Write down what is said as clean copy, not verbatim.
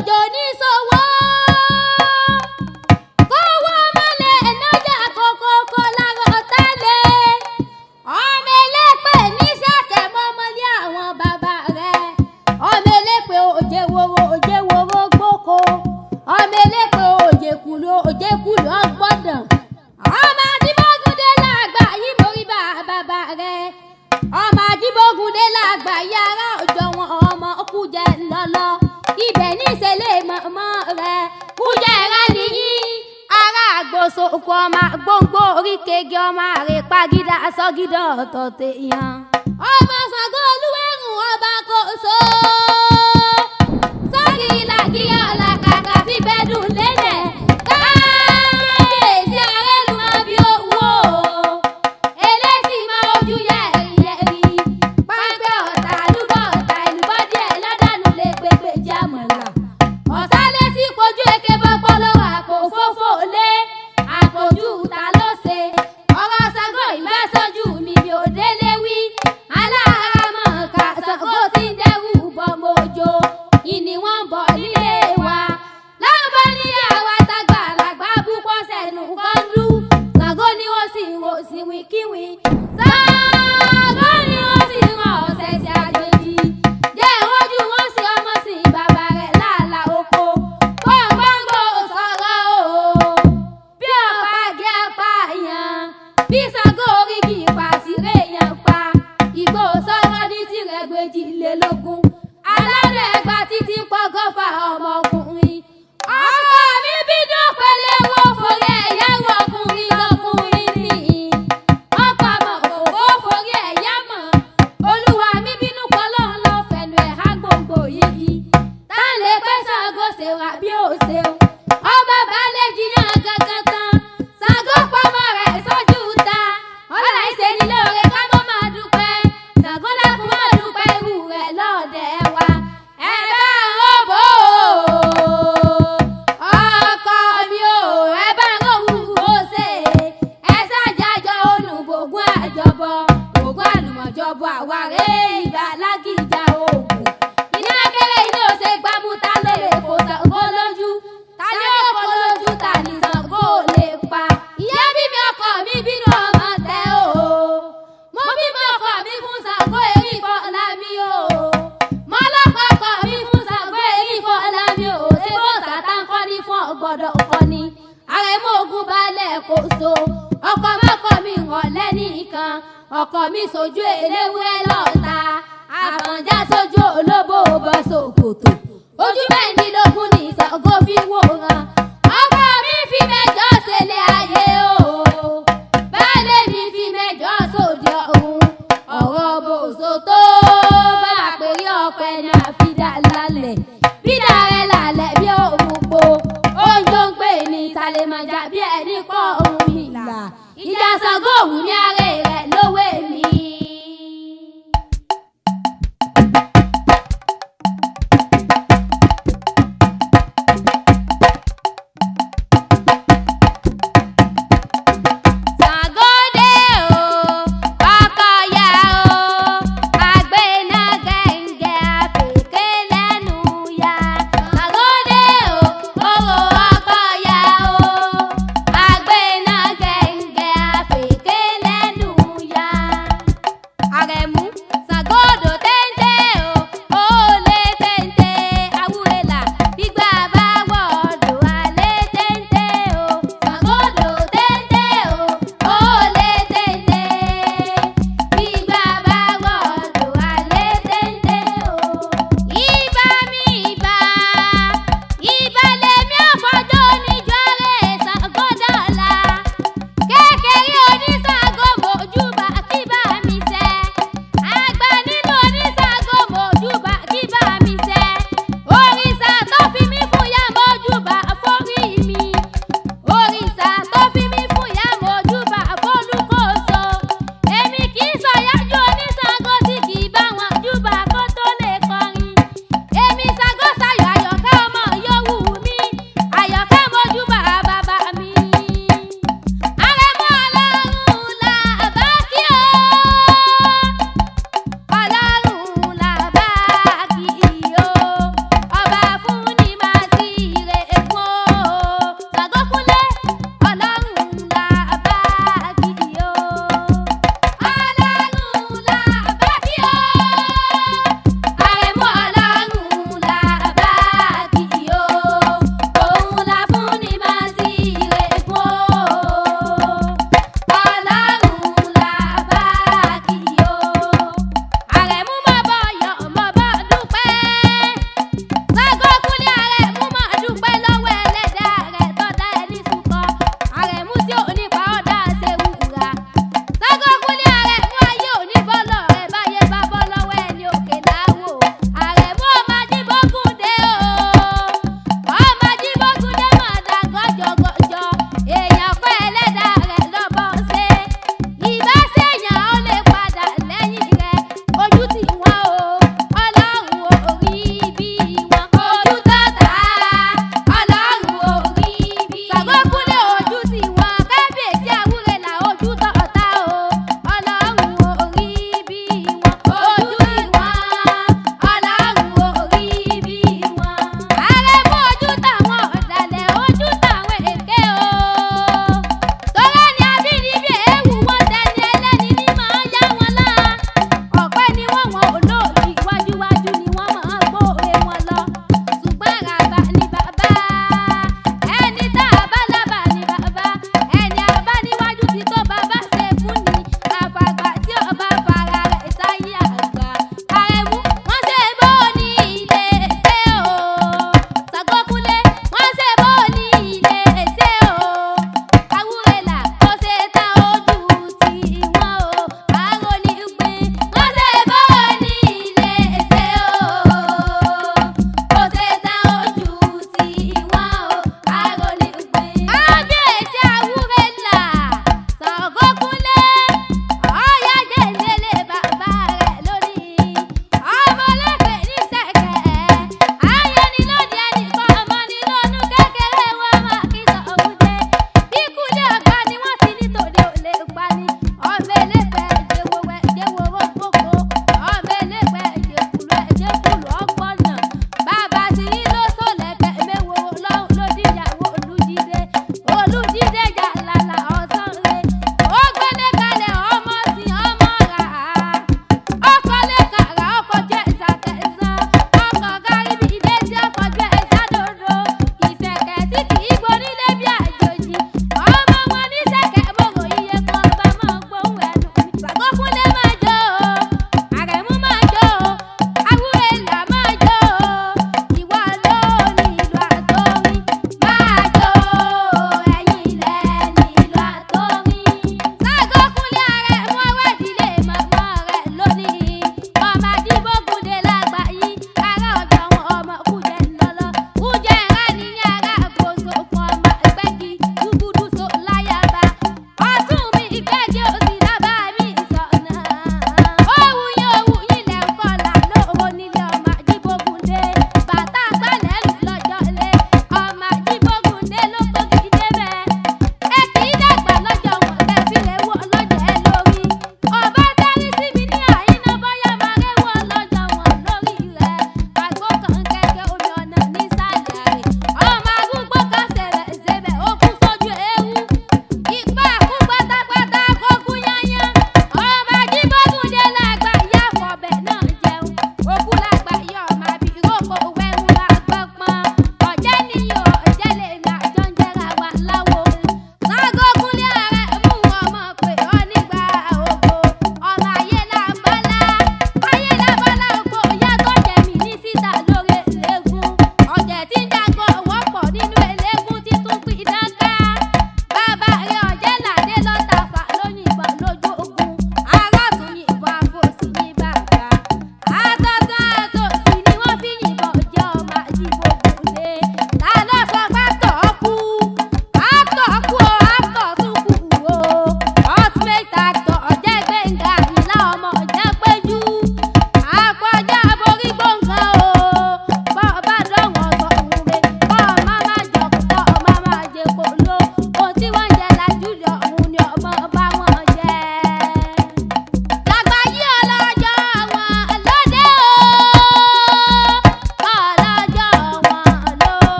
òjò ní sọ́wọ́. Kówó mọ́lẹ̀ nájà kókókó lárọ̀ tẹ́lẹ̀. Ọmọ elépè ní sẹ́kẹ̀ mọ́mọ́lé àwọn bàbá rẹ̀. Ọmọ elépè òjè woro gbóko. Ọmọ elépè òjè kùlù ọgbọ́dàn. Ọmọ Ajíbógúndé làgbà yìí mórí bàbá rẹ̀. Ọmọ Ajíbógúndé làgbà yàrá òjò wọn ọmọ Kújẹ lọ́lọ́. Ibẹ̀ ní ìṣẹ̀lẹ̀ mọ̀mọ́ rẹ̀. Kújẹ rẹ̀ nìyí. Ará àgbòsò kọ ọmọ gbòǹgbò oríkèéjì ọmọ rẹ̀ pagídá sọ́gídọ̀ ọ̀tọ̀ọ̀tẹ̀ yan. Ọmọ Ṣàngó Olúwẹ̀rùn ọba Kòso. Sọ́kì làgìyà ọ̀làkàkà fi bẹ́dùn lélẹ̀. Káyèsí arẹ́lù máa bí owó. Eléṣì máa ojú yẹ̀rì. Pápẹ́ ọ̀tà àlùbọ̀ ọ̀tà ìlúbọ̀ díẹ̀ lọ́dọ̀nù lè pépè jẹ́ àmọ̀là. Ọ̀sálẹ̀ tí kojú eke bọ́pọ̀ lọ́wọ́ àpò òfófó lé. Àpòjù ta ló ṣe? Ọ̀rọ̀ Ṣàngó ìgbà sójú mi bí ò délé wí. Aláàmọ̀ ká Ṣàngó tí ń dẹ́rù bọ́mọ òjò. Ìní wọ́n ń bọ̀ nílé wa. Láǹbá nílé àwa tágbà làgbà púpọ̀ sẹ́nu kọ́ńdú. Ṣàngó ni ó sì wò sí wíkíwí. Ṣàngó ni ó sì ràn ọ̀sẹ̀ sí àjèjì. Jẹ́ ìwọ́jú wọn sí ọmọ sí bàbá rẹ̀ láàlà oko. Gbọ̀ngbọ̀ngbò sọ̀rọ̀ o. Bí ọ̀pá gé apá yan. Bí Ṣàngó oríkì ìpàṣíré yan pa. Ìgbò sọ̀rọ̀ ní tirẹ̀ gbèjìlélógún. Alálẹ̀ ẹgbà títí pọ́gọ́fà ọmọkùnrin. Ọkọ mi bínú pẹ̀lẹ́ wo forí ẹ̀yà ọkùnrin lọkùnrin ni. Ọkọ àmọ̀ òwò forí ẹ̀yà mọ̀. Olúwa mi bínú pọ́lọ́ lọ fẹ̀nu ẹ̀ há gbòǹgbò yìí. Tá lè pẹ́ Ṣàngó ṣe wà bí ó ṣeun. Ọba balẹ̀ jiyàn gangan tán. Ṣàngó pamọ́ rẹ̀ sójú ta. Ọlá ìṣe ni lóore ká mọ́ máa dúpẹ́. Ṣàngó lákùn máa dúpẹ́ irú rẹ̀ lọ́ọ̀dẹ̀ wa. Ẹ bá ń ròbó ọkọ mi o, ẹ bá ń ròwú ó ṣe. Ẹ ṣàjájọ olùgbògún àjọbọ. Ògún àlùmọ̀jọbọ àwárẹ̀ ìbà lágìjà òògùn. Iná kéré iná ò ṣe gbámú ta lè kó Ṣàngó lójú. Ta ni ó kó lójú ta ni Ṣàngó lè pa. Ìyá bíbí ọkọ mi bínú ọmọ tẹ o. Mo bímọ ọkọ mi fún Ṣàngó èrí fọlá mi o. Mo lọ́kọ ọkọ mi fún Ṣàngó èrí fọlá mi o. Ṣé bó tàtà ń kọ́ ní fún ọgbọ́dọ̀ kọ́ ni? Àrẹ̀mọ Ògún balẹ̀ Kòso. Ọkọ mọ́kọ mi ràn lẹ́nìkan. Ọkọ mi sojú eléwé lọ́ta. Àfọ̀njá sojú olóbó bọ́ ṣòkòtò. Ojú mẹ́rìndínlógún ní Ṣàngó fi wòran. Ọkọ mi fi mẹ́jọ ṣẹlẹ̀ ayé o. Baálé mi fi mẹ́jọ sóde ọ̀run. Ọ̀rọ̀ bòṣó tó bá àpèrí ọ̀pẹ ní àfidà lálẹ́. Bídà rẹ̀ lálẹ́ bí òmùpó. Oúnjẹ ń pè ní Tàlẹ́mọ̀jà bí ẹni pọ̀ òun ìlà. Ìjà Ṣàngó òun ní àárẹ̀ rẹ̀